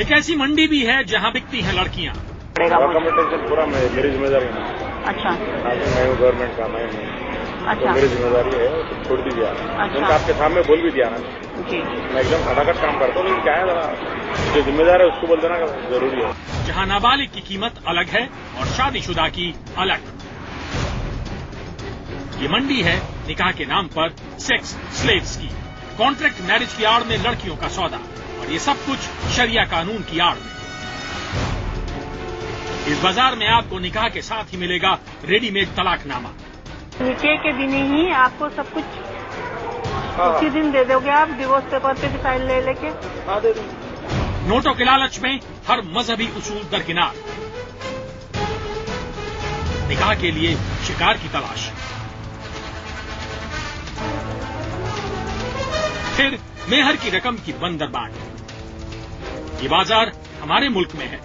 एक ऐसी मंडी भी है जहां बिकती हैं लड़कियां। कम्पिटिशन पूरा मेरी जिम्मेदारी है। अच्छा, मैं हूँ गवर्नमेंट का, मैं हूँ। अच्छा, तो मेरी जिम्मेदारी है, तो छोड़ दीजिए। अच्छा, आपके सामने बोल भी दिया ना जी। मैं एकदम खटाखट काम करता हूँ, लेकिन क्या है जरा जो जिम्मेदार है उसको बोल देना जरूरी है। जहां नाबालिग की कीमत अलग है और शादीशुदा की अलग। ये मंडी है निकाह के नाम पर सेक्स स्लेव्स की, कॉन्ट्रैक्ट मैरिज की आड़ में लड़कियों का सौदा, और ये सब कुछ शरिया कानून की आड़ में। इस बाजार में आपको निकाह के साथ ही मिलेगा रेडीमेड तलाकनामा। निकाह के दिन ही आपको सब कुछ उसी दिन दे दोगे आप, डिवोर्स पेपर पे फाइल ले लेके? हाँ, दे दूंगी। नोटों के लालच में हर मजहबी उसूल दरकिनार, निकाह के लिए शिकार की तलाश, फिर मेहर की रकम की बंदर बांट। ये बाजार हमारे मुल्क में है।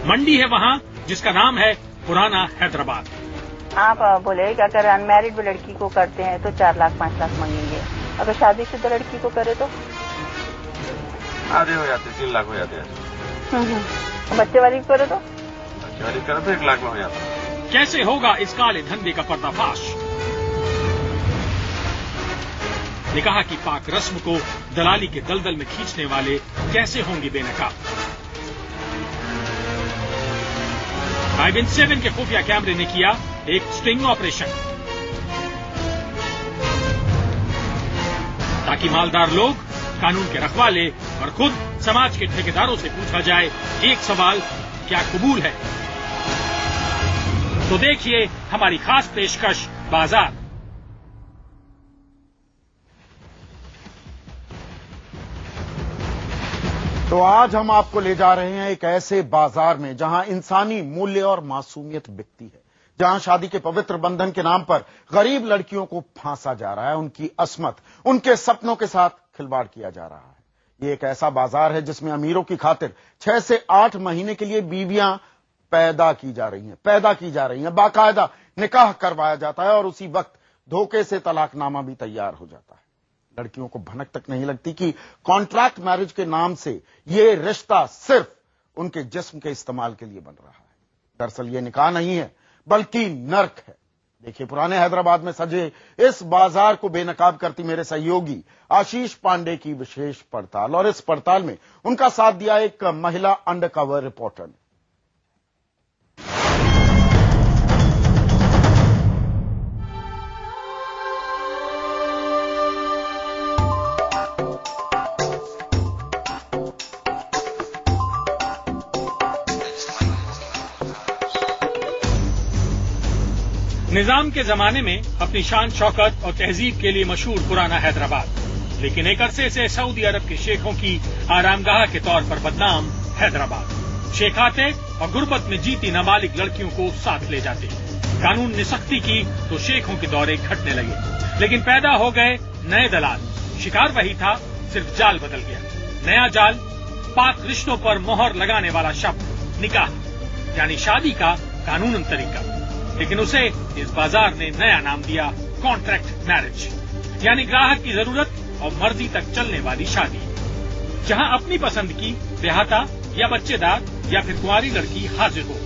मंडी है वहां जिसका नाम है पुराना हैदराबाद। आप बोले कि अगर अनमैरिड लड़की को करते हैं तो 4 लाख 5 लाख मांगेंगे, अगर शादीशुदा लड़की को करे तो आधे हो जाते, 3 लाख हो जाते हैं। बच्चे वाली को करे तो 1 लाख में हो जाता है। कैसे होगा इस काले धंधे का पर्दाफाश? निकाह की पाक रस्म को दलाली के दलदल में खींचने वाले कैसे होंगे बेनकाब? IBN7 के खुफिया कैमरे ने किया एक स्टिंग ऑपरेशन, ताकि मालदार लोग, कानून के रखवाले और खुद समाज के ठेकेदारों से पूछा जाए एक सवाल, क्या कबूल है? तो देखिए हमारी खास पेशकश बाजार। तो आज हम आपको ले जा रहे हैं एक ऐसे बाजार में जहां इंसानी मूल्य और मासूमियत बिकती है, जहां शादी के पवित्र बंधन के नाम पर गरीब लड़कियों को फांसा जा रहा है, उनकी अस्मत, उनके सपनों के साथ खिलवाड़ किया जा रहा है। ये एक ऐसा बाजार है जिसमें अमीरों की खातिर 6 से 8 महीने के लिए बीवियां पैदा की जा रही हैं, बाकायदा निकाह करवाया जाता है और उसी वक्त धोखे से तलाकनामा भी तैयार हो जाता है। लड़कियों को भनक तक नहीं लगती कि कॉन्ट्रैक्ट मैरिज के नाम से ये रिश्ता सिर्फ उनके जिस्म के इस्तेमाल के लिए बन रहा है। दरअसल ये निकाह नहीं है बल्कि नर्क है। देखिए पुराने हैदराबाद में सजे इस बाजार को बेनकाब करती मेरे सहयोगी आशीष पांडे की विशेष पड़ताल, और इस पड़ताल में उनका साथ दिया एक महिला अंडरकवर रिपोर्टर ने। निजाम के जमाने में अपनी शान शौकत और तहजीब के लिए मशहूर पुराना हैदराबाद, लेकिन एक अरसे से सऊदी अरब के शेखों की आरामगाह के तौर पर बदनाम हैदराबाद। शेख आते और गुर्बत में जीती नाबालिग लड़कियों को साथ ले जाते। कानून ने सख्ती की तो शेखों के दौरे घटने लगे, लेकिन पैदा हो गए नए दलाल। शिकार वही था, सिर्फ जाल बदल गया। नया जाल, पाक रिश्तों पर मोहर लगाने वाला शब्द निकाह, यानी शादी का कानूनन तरीका, लेकिन उसे इस बाजार ने नया नाम दिया कॉन्ट्रैक्ट मैरिज, यानी ग्राहक की जरूरत और मर्जी तक चलने वाली शादी, जहां अपनी पसंद की ब्याहता या बच्चेदार या फिर कुंवारी लड़की हाजिर हो,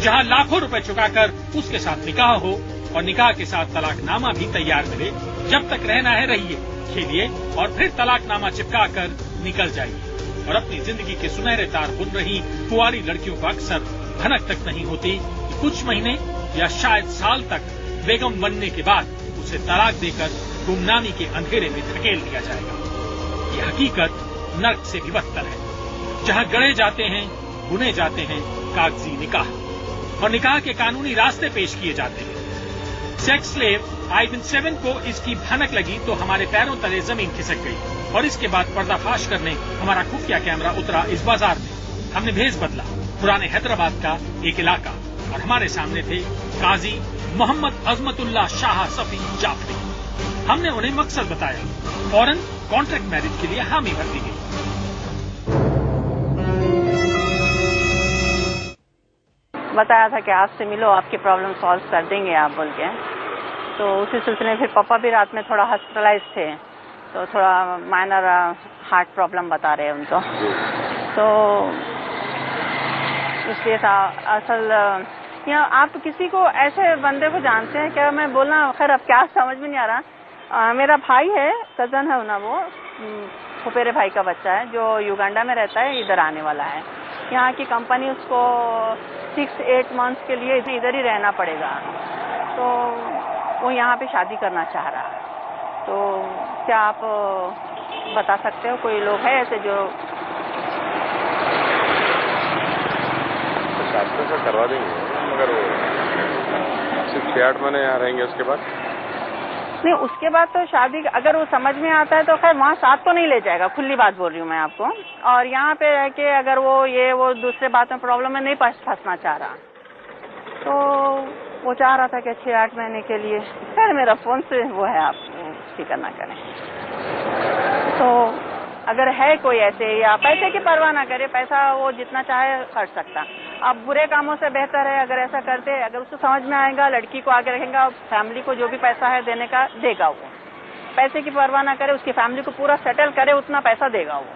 जहां लाखों रुपए चुकाकर उसके साथ निकाह हो और निकाह के साथ तलाकनामा भी तैयार मिले। जब तक रहना है रहिए, खेलिए और फिर तलाकनामा चिपका कर निकल जाइए। और अपनी जिंदगी के सुनहरे तार बुन रही कुंवारी लड़कियों को अक्सर भनक तक नहीं होती कि कुछ महीने या शायद साल तक बेगम बनने के बाद उसे तलाक देकर गुमनामी के अंधेरे में धकेल दिया जाएगा। ये हकीकत नर्क से भी बदतर है, जहां गढ़े जाते हैं, बुने जाते हैं कागजी निकाह, और निकाह के कानूनी रास्ते पेश किए जाते हैं। सेक्स स्लेव IBN7 को इसकी भनक लगी तो हमारे पैरों तले जमीन खिसक गई, और इसके बाद पर्दाफाश करने हमारा खुफिया कैमरा उतरा इस बाजार में। हमने भेस बदला, पुराने हैदराबाद का एक इलाका, और हमारे सामने थे काजी मोहम्मद अजमतुल्लाह शाह सफी जाफरी। हमने उन्हें मकसद बताया, फौरन कॉन्ट्रैक्ट मैरिज के लिए हामी भर दी गई। बताया था कि आपसे मिलो, आपकी प्रॉब्लम सॉल्व कर देंगे आप बोल के। तो उसी सिलसिले में फिर पापा भी रात में थोड़ा हॉस्पिटलाइज थे, तो थोड़ा माइनर हार्ट प्रॉब्लम बता रहे हैं उनको, तो इसलिए था असल। या आप किसी को ऐसे बंदे को जानते हैं क्या? मैं बोलना खैर अब क्या समझ में नहीं आ रहा। मेरा भाई है, कजन है ना, वो फुफेरे भाई का बच्चा है जो युगांडा में रहता है, इधर आने वाला है। यहाँ की कंपनी उसको 6-8 मंथ्स के लिए इधर ही रहना पड़ेगा, तो वो यहाँ पे शादी करना चाह रहा है। तो क्या आप बता सकते हो कोई लोग हैं ऐसे जो शादी तो करवा देंगे, मगर वो सिर्फ 6-8 महीने यहाँ रहेंगे, उसके बाद नहीं, उसके बाद तो शादी अगर वो समझ में आता है तो खैर वहाँ साथ तो नहीं ले जाएगा, खुली बात बोल रही हूँ मैं आपको। और यहाँ पे रह के अगर वो दूसरे बात में प्रॉब्लम में नहीं फंसना चाह रहा, तो वो चाह रहा था कि 6-8 महीने के लिए। खैर मेरा फोन से वो है, आप फिक्र ना करें। तो अगर है कोई ऐसे, या पैसे की परवाह ना करे, पैसा वो जितना चाहे खर्च सकता। अब बुरे कामों से बेहतर है अगर ऐसा करते, अगर उसको समझ में आएगा, लड़की को आगे रखेगा, फैमिली को जो भी पैसा है देने का देगा वो। पैसे की परवाह ना करे, उसकी फैमिली को पूरा सेटल करे, उतना पैसा देगा वो।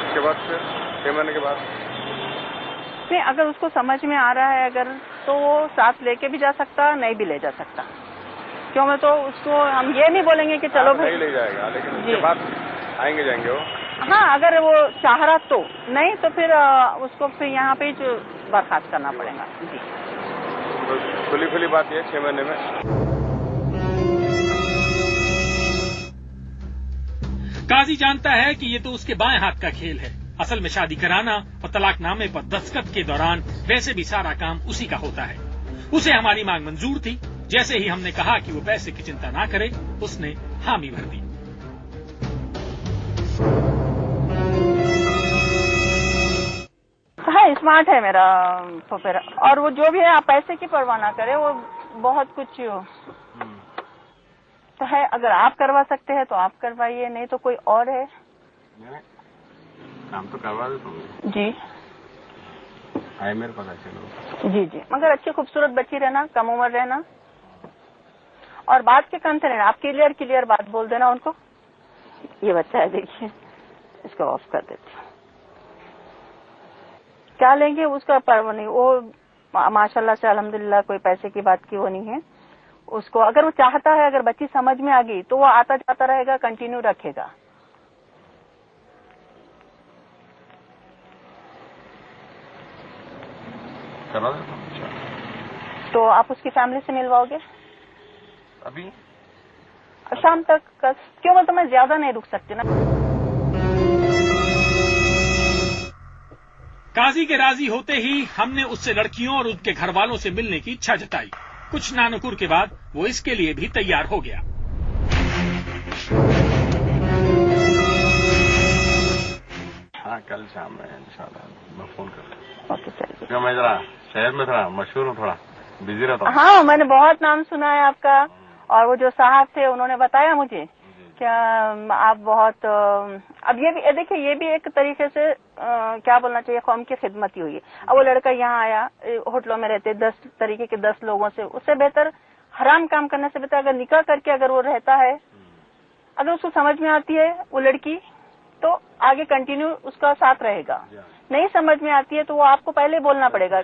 उसके बाद फिर 6 महीने के बाद नहीं, अगर उसको समझ में आ रहा है अगर, तो वो साथ लेके भी जा सकता, नहीं भी ले जा सकता। क्यों? मैं तो उसको हम ये नहीं बोलेंगे कि चलो भाई नहीं ले जाएगा, लेकिन उसके बाद आएंगे जाएंगे वो। हाँ, अगर वो चाह रहा तो, नहीं तो फिर उसको फिर यहाँ पे बर्खास्त करना पड़ेगा। जी, तो खुली बात ये 6 महीने में। काजी जानता है कि ये तो उसके बाएं हाथ का खेल है। असल में शादी कराना और तलाकनामे पर दस्तखत के दौरान वैसे भी सारा काम उसी का होता है। उसे हमारी मांग मंजूर थी। जैसे ही हमने कहा कि वो पैसे की चिंता ना करे, उसने हामी भर दी। हाँ, स्मार्ट है मेरा फुफेरा, और वो जो भी है आप पैसे की परवाह ना करे, वो बहुत कुछ तो है। अगर आप करवा सकते हैं तो आप करवाइए, नहीं तो कोई और है। काम तो करवा देता जी, है मेरे पास ऐसे लोग। जी, मगर अच्छी खूबसूरत बच्ची रहना, कम उम्र रहना, और बात के कंठ रहना। आप क्लियर बात बोल देना उनको, ये बच्चा है देखिए, इसको ऑफ कर देती हूँ। क्या लेंगे उसका परवाह नहीं, वो माशाल्लाह से अल्हम्दुलिल्लाह कोई पैसे की बात की वो नहीं है उसको। अगर वो चाहता है, अगर बच्ची समझ में आ गई तो वो आता जाता रहेगा, कंटिन्यू रखेगा। तो आप उसकी फैमिली से मिलवाओगे अभी शाम तक? क्यों? मैं तो मैं ज्यादा नहीं रुक सकती ना। काजी के राजी होते ही हमने उससे लड़कियों और उनके घर वालों से मिलने की इच्छा जताई। कुछ नानुकुर के बाद वो इसके लिए भी तैयार हो गया। हाँ, कल शाम में इंशाल्लाह मैं फोन कर लूँगा। ओके, चलिए। मैं जरा शहर में थोड़ा मशहूर हूँ, थोड़ा बिजी रहता हूँ। हाँ, मैंने बहुत नाम सुना है आपका, और वो जो साहब थे उन्होंने बताया मुझे क्या आप बहुत अब ये भी देखिए, ये भी एक तरीके से क्या बोलना चाहिए, कौम की खिदमत ही हुई है। अब वो लड़का यहाँ आया, होटलों में रहते 10 तरीके के 10 लोगों से, उससे बेहतर हराम काम करने से बेहतर अगर निकाह करके अगर वो रहता है, अगर उसको समझ में आती है वो लड़की, तो आगे कंटिन्यू उसका साथ रहेगा। नहीं समझ में आती है तो वो आपको पहले बोलना पड़ेगा।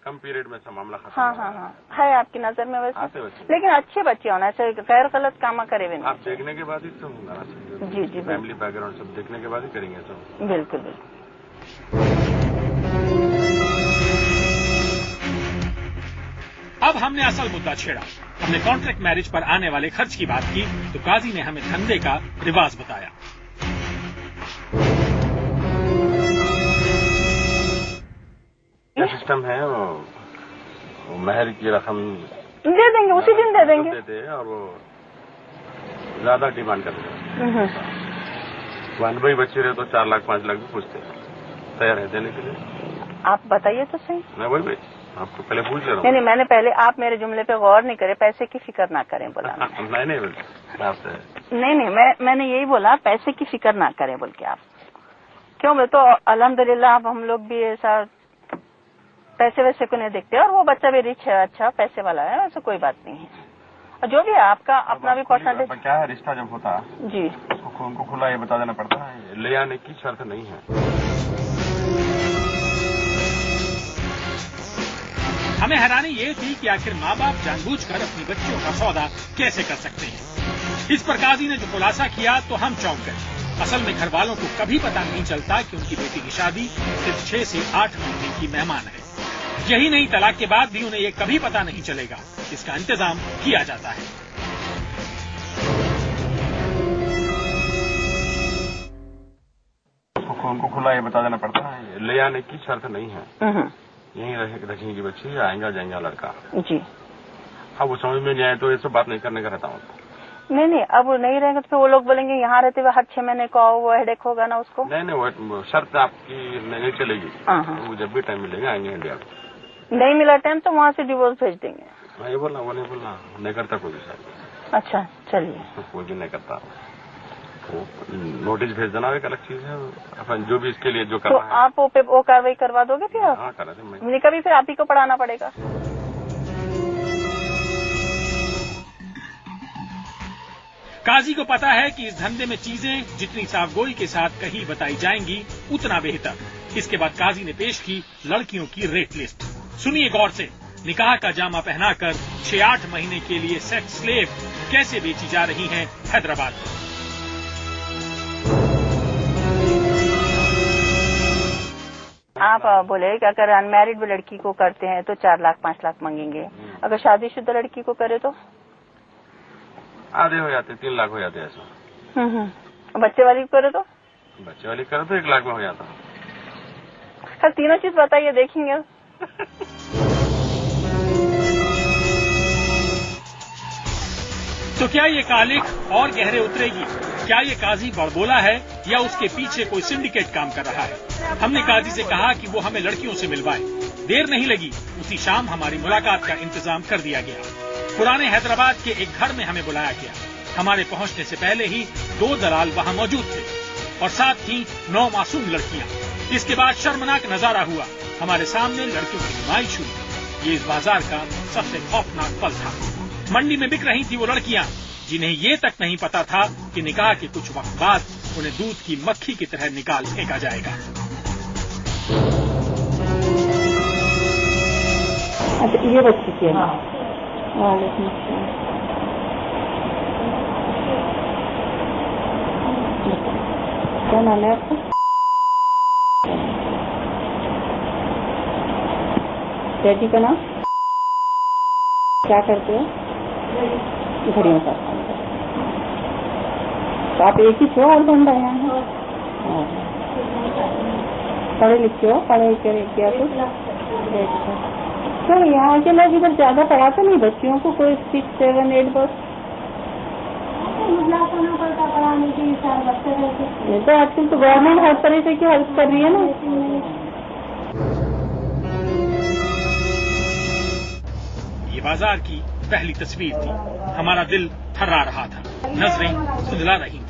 कम पीरियड में मामला खत्म। हाँ, है आपकी नजर में वैसे, लेकिन अच्छे बच्चे होना चाहिए, गैर गलत काम करे हुए नहीं। आप देखने के बाद ही तो होगा। जी, फैमिली बैकग्राउंड सब देखने के बाद ही करेंगे सब। बिल्कुल। अब हमने असल मुद्दा छेड़ा। हमने कॉन्ट्रैक्ट मैरिज पर आने वाले खर्च की बात की तो काजी ने हमें धंधे का रिवाज बताया। क्या सिस्टम है, वो महर की रकम दे देंगे, उसी दिन दे देंगे। देते हैं, और वो ज्यादा डिमांड करते हैं। वन भाई बच्चे रहे तो 4 लाख 5 लाख भी पूछते हैं, तैयार है देने के लिए। आप बताइए तो सही। मैं वही भाई आपको पहले पूछ ले रहा हूँ। नहीं, मैंने पहले, आप मेरे जुमले पे गौर नहीं करे, पैसे की फिक्र ना करें बोला। नहीं, मैंने यही बोला, पैसे की फिक्र ना करें बोल के आप। क्यों? मैं तो अल्हम्दुलिल्लाह अब हम लोग भी ऐसा पैसे वैसे को नहीं देखते, और वो बच्चा भी रिच है, अच्छा पैसे वाला है, ऐसा कोई बात नहीं है। जो भी है आपका अपना भी परसेंटेज क्या है, रिश्ता जब होता है जी उसको उनको खुला ये बता देना पड़ता है, ले आने की शर्त नहीं है। हमें हैरानी ये थी कि आखिर माँ बाप जानबूझकर अपनी बच्चियों का सौदा कैसे कर सकते हैं। इस पर काजी ने जो खुलासा किया तो हम चौंक गए। असल में घर वालों को कभी पता नहीं चलता कि उनकी बेटी की शादी सिर्फ 6 से 8 महीने की मेहमान है। यही नहीं, तलाक के बाद भी उन्हें ये कभी पता नहीं चलेगा। इसका इंतजाम किया जाता है। उनको खुला ये बता देना पड़ता है, ले आने की शर्त नहीं है। यहीं रखेंगी बच्ची, आएगा जाएगा लड़का जी। अब वो समझ में नहीं आए तो ये सब बात नहीं करने का रहता हूँ। नहीं, अब वो नहीं रहेंगे तो फिर वो लोग बोलेंगे यहाँ रहते हुए हर 6 महीने को वो हेडेक होगा ना उसको। नहीं, वो शर्त आपकी नहीं चलेगी। वो जब भी टाइम मिलेगा आएंगे इंडिया। नहीं मिला टाइम तो वहाँ से डिवोर्स भेज देंगे। ये बोलना, वो नहीं बोलना, नहीं करता कोई भी शादी। अच्छा, चलिए। कोई भी नहीं करता। वो नोटिस भेज देना एक अलग चीज है, अपन जो भी इसके लिए जो करना है। आप वो कार्रवाई करवा दोगे फिर आप? हाँ, करा दें। मुझे कभी फिर आप ही को पढ़ाना पड़ेगा। काजी को पता है कि इस धंधे में चीजें जितनी साफगोई के साथ कहीं बताई जाएंगी उतना बेहतर। इसके बाद काजी ने पेश की लड़कियों की रेट लिस्ट। सुनिए गौर से, निकाह का जामा पहनाकर 6-8 महीने के लिए सेक्स स्लेव कैसे बेची जा रही हैं हैदराबाद में। आप बोले कि अगर अनमैरिड लड़की को करते हैं तो 4 लाख 5 लाख मांगेंगे, अगर शादीशुदा लड़की को करे तो आधे हो जाते, 3 लाख हो जाते ऐसा। बच्चे वाली को करे तो? बच्चे वाली करे तो 1 लाख में हो जाता। सर तीनों चीज बताइए, देखेंगे। तो क्या ये कालिख और गहरे उतरेगी? क्या ये काजी बड़बोला है या उसके पीछे कोई सिंडिकेट काम कर रहा है? हमने काजी से कहा कि वो हमें लड़कियों से मिलवाए। देर नहीं लगी, उसी शाम हमारी मुलाकात का इंतजाम कर दिया गया। पुराने हैदराबाद के एक घर में हमें बुलाया गया। हमारे पहुंचने से पहले ही 2 दलाल वहां मौजूद थे और साथ ही 9 मासूम लड़कियां। इसके बाद शर्मनाक नजारा हुआ, हमारे सामने लड़कियों की नुमाइश हुई। ये इस बाजार का सबसे खौफनाक पल था। मंडी में बिक रही थी वो लड़कियां जिन्हें ये तक नहीं पता था कि निकाह के कुछ वक्त बाद उन्हें दूध की मक्खी की तरह निकाल फेंका जाएगा। अच्छा, ये बच्ची की है। क्या नाम है आपका? डैडी का नाम? क्या करते हो? घड़ियों का। तो आप एक ही छो और बन रहे हैं? पढ़े लिखे हो? पढ़े क्या कुछ? तो यहाँ के लोग इधर ज्यादा पढ़ाते नहीं बच्चियों को, कोई 6, 7, 8 बस पढ़ाने के नहीं तो आजकल तो गवर्नमेंट हर तरीके की हेल्प कर रही है ना। ये बाजार की पहली तस्वीर थी। हमारा दिल थर्रा रहा था, नजरें खुंदला रही थी।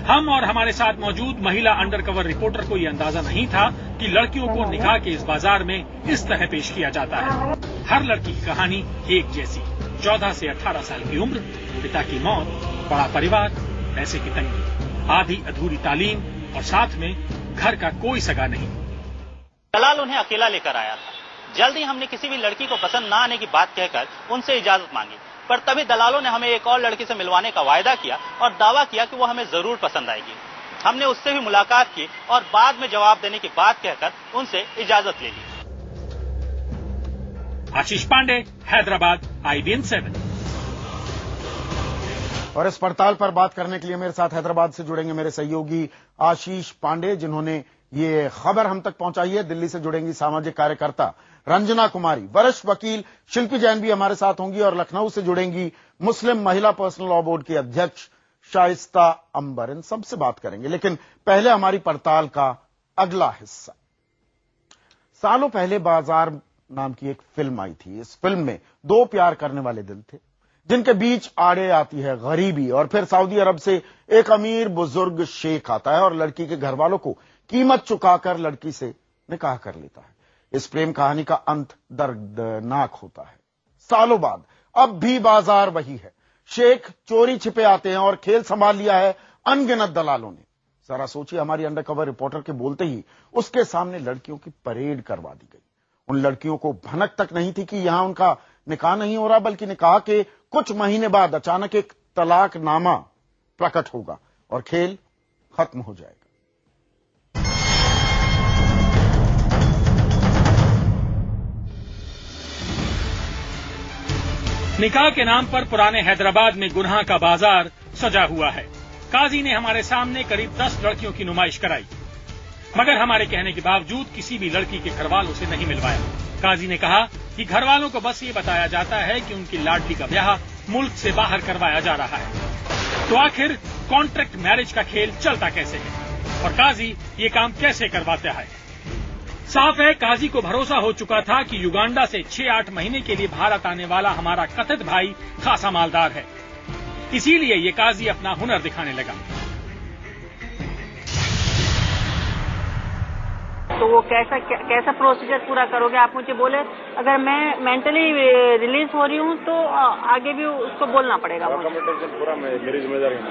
हम और हमारे साथ मौजूद महिला अंडरकवर रिपोर्टर को ये अंदाजा नहीं था कि लड़कियों को निकाह के इस बाजार में इस तरह पेश किया जाता है। हर लड़की की कहानी एक जैसी, 14 से 18 साल की उम्र, पिता की मौत, बड़ा परिवार, पैसे की तंगी, आधी अधूरी तालीम और साथ में घर का कोई सगा नहीं। दलाल उन्हें अकेला लेकर आया था। जल्द ही हमने किसी भी लड़की को पसंद न आने की बात कहकर उनसे इजाजत मांगी, पर तभी दलालों ने हमें एक और लड़की से मिलवाने का वायदा किया और दावा किया कि वो हमें जरूर पसंद आएगी। हमने उससे भी मुलाकात की और बाद में जवाब देने की बात कहकर उनसे इजाजत ले ली। आशीष पांडे, हैदराबाद, IBN 7। और इस पड़ताल पर बात करने के लिए मेरे साथ हैदराबाद से जुड़ेंगे मेरे सहयोगी आशीष पांडे, जिन्होंने ये खबर हम तक पहुंचाई है। दिल्ली से जुड़ेंगी सामाजिक कार्यकर्ता रंजना कुमारी, वरिष्ठ वकील शिल्पी जैन भी हमारे साथ होंगी और लखनऊ से जुड़ेंगी मुस्लिम महिला पर्सनल लॉ बोर्ड की अध्यक्ष शाइस्ता अंबर। इन सबसे बात करेंगे, लेकिन पहले हमारी पड़ताल का अगला हिस्सा। सालों पहले बाजार नाम की एक फिल्म आई थी। इस फिल्म में 2 प्यार करने वाले दिल थे, जिनके बीच आड़े आती है गरीबी, और फिर सऊदी अरब से एक अमीर बुजुर्ग शेख आता है और लड़की के घर वालों को कीमत चुकाकर लड़की से निकाह कर लेता है। इस प्रेम कहानी का अंत दर्दनाक होता है। सालों बाद अब भी बाजार वही है। शेख चोरी छिपे आते हैं और खेल संभाल लिया है अनगिनत दलालों ने। जरा सोचिए, हमारी अंडरकवर रिपोर्टर के बोलते ही उसके सामने लड़कियों की परेड करवा दी गई। उन लड़कियों को भनक तक नहीं थी कि यहां उनका निकाह नहीं हो रहा, बल्कि निकाह के कुछ महीने बाद अचानक एक तलाकनामा प्रकट होगा और खेल खत्म हो जाएगा। निकाह के नाम पर पुराने हैदराबाद में गुनाह का बाजार सजा हुआ है। काजी ने हमारे सामने करीब 10 लड़कियों की नुमाइश कराई, मगर हमारे कहने के बावजूद किसी भी लड़की के घरवालों से नहीं मिलवाया। काजी ने कहा कि घरवालों को बस ये बताया जाता है कि उनकी लाडली का ब्याह मुल्क से बाहर करवाया जा रहा है। तो आखिर कॉन्ट्रैक्ट मैरिज का खेल चलता कैसे है और काजी ये काम कैसे करवाता है? साफ है, काजी को भरोसा हो चुका था कि युगांडा से 6-8 महीने के लिए भारत आने वाला हमारा कथित भाई खासा मालदार है, इसीलिए ये काजी अपना हुनर दिखाने लगा। तो वो कैसा प्रोसीजर पूरा करोगे आप मुझे बोले? अगर मैं मेंटली रिलीज हो रही हूँ तो आगे भी उसको बोलना पड़ेगा मुझे? पूरा मेरी जिम्मेदारी है।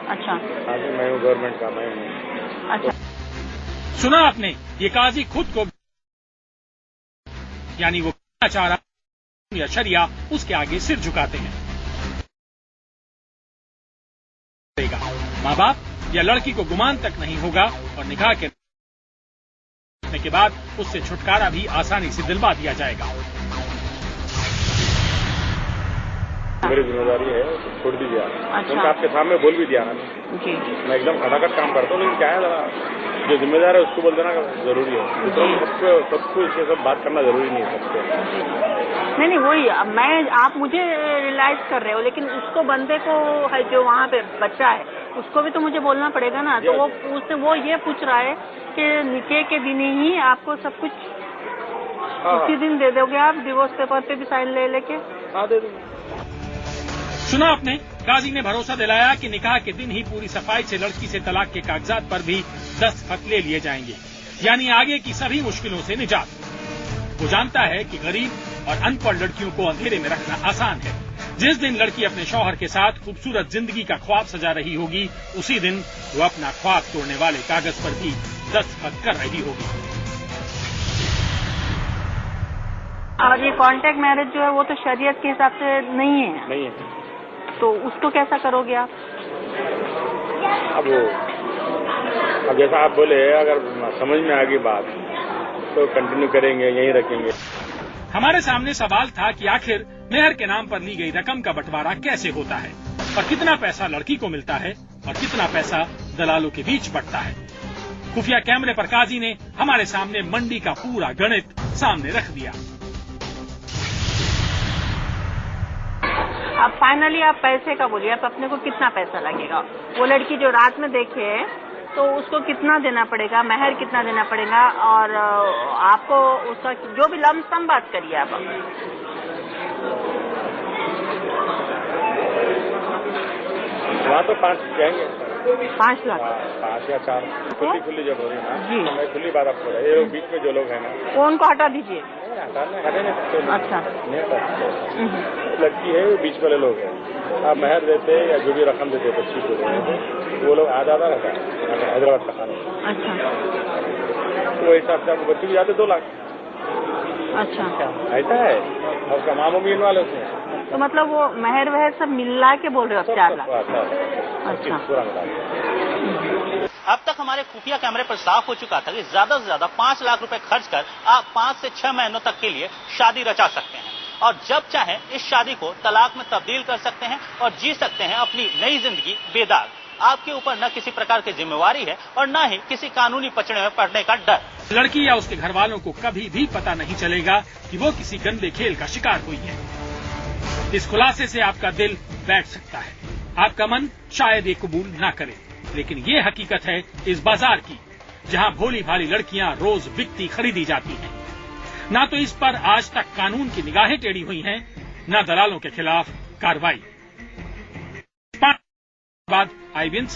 अच्छा, आगे मैं हूँ, गवर्नमेंट का मैं हूँ। अच्छा, सुना आपने, ये काजी खुद को यानी वो चाह रहा या शरिया उसके आगे सिर झुकाते हैं। माँ बाप या लड़की को गुमान तक नहीं होगा और निकाह के बाद उससे छुटकारा भी आसानी से दिलवा दिया जाएगा। मेरी जिम्मेदारी है, छोड़ दीजिए। अच्छा। आपके सामने बोल भी दिया ना जी। मैं एकदम खटाखट काम करता हूँ, लेकिन क्या है जरा जो जिम्मेदार है उसको बोल देना जरूरी है। सबको इससे सब बात करना जरूरी नहीं है सबको। नहीं वही आप मुझे रियलाइज कर रहे हो, लेकिन उसको बंदे को है जो वहाँ पे बच्चा है उसको भी तो मुझे बोलना पड़ेगा ना। तो वो ये पूछ रहा है कि निकाह के दिन ही आपको सब कुछ उसी दिन दे दोगे आप, डिवोर्स पेपर पे भी साइन लेके? हाँ, दे दूंगा। सुना आपने, काजी ने भरोसा दिलाया कि निकाह के दिन ही पूरी सफाई से लड़की से तलाक के कागजात पर भी दस्तखत ले लिए जाएंगे, यानी आगे की सभी मुश्किलों से निजात। वो जानता है कि गरीब और अनपढ़ लड़कियों को अंधेरे में रखना आसान है। जिस दिन लड़की अपने शौहर के साथ खूबसूरत जिंदगी का ख्वाब सजा रही होगी, उसी दिन वो अपना ख्वाब तोड़ने वाले कागज पर भी दस्तखत कर रही होगी। और ये कॉन्ट्रैक्ट मैरिज जो है वो तो शरीयत के हिसाब से नहीं है। तो उसको कैसा करोगे आप? अब जैसा आप बोले, अगर समझ में आ गई बात तो कंटिन्यू करेंगे, यहीं रखेंगे। हमारे सामने सवाल था कि आखिर मेहर के नाम पर ली गई रकम का बंटवारा कैसे होता है और कितना पैसा लड़की को मिलता है और कितना पैसा दलालों के बीच बंटता है। खुफिया कैमरे पर काजी ने हमारे सामने मंडी का पूरा गणित सामने रख दिया। अब फाइनली आप पैसे का बोलिए, आप अपने को कितना पैसा लगेगा? वो लड़की जो रात में देखे है तो उसको कितना देना पड़ेगा, महर कितना देना पड़ेगा, और आपको उसका जो भी लमसम बात करिए आप। वहाँ तो 5 जाएंगे। 5 लाख? 5 या 4 खुली जब हो रही है ना जी। तो मैं खुली बात आपको, ये बीच में जो लोग हैं ना, वो उनको हटा दीजिए। हटे नहीं सकते। अच्छा, लड़की है, बीच वाले लोग हैं, आप महर देते या जो भी रकम देते बच्ची को, वो लोग आधा रहता है हैदराबाद का खाना। अच्छा, वो हिसाब से आपको बच्ची भी जाते 2 लाख। अच्छा, ऐसा है। और उसका मामू भी इनवाले उसमें। तो मतलब वो महर वहर सब मिला के बोल रहे हो 4 लाख? अच्छा, पूरा मिला। अब तक हमारे खुफिया कैमरे पर साफ हो चुका था कि ज्यादा से ज्यादा 5 लाख रुपए खर्च कर आप 5 से 6 महीनों तक के लिए शादी रचा सकते हैं और जब चाहें इस शादी को तलाक में तब्दील कर सकते हैं और जी सकते हैं अपनी नई जिंदगी बेदाग। आपके ऊपर न किसी प्रकार की जिम्मेवारी है और न ही किसी कानूनी पचड़े में पड़ने का डर। लड़की या उसके घर वालों को कभी भी पता नहीं चलेगा कि वो किसी गंदे खेल का शिकार हुई है। इस खुलासे से आपका दिल बैठ सकता है, आपका मन शायद ये कबूल ना करे, लेकिन ये हकीकत है इस बाजार की, जहां भोली भाली लड़कियां रोज बिकती खरीदी जाती हैं। ना तो इस पर आज तक कानून की निगाहें टेढ़ी हुई हैं, न दलालों के खिलाफ कार्रवाई। बाद IBN से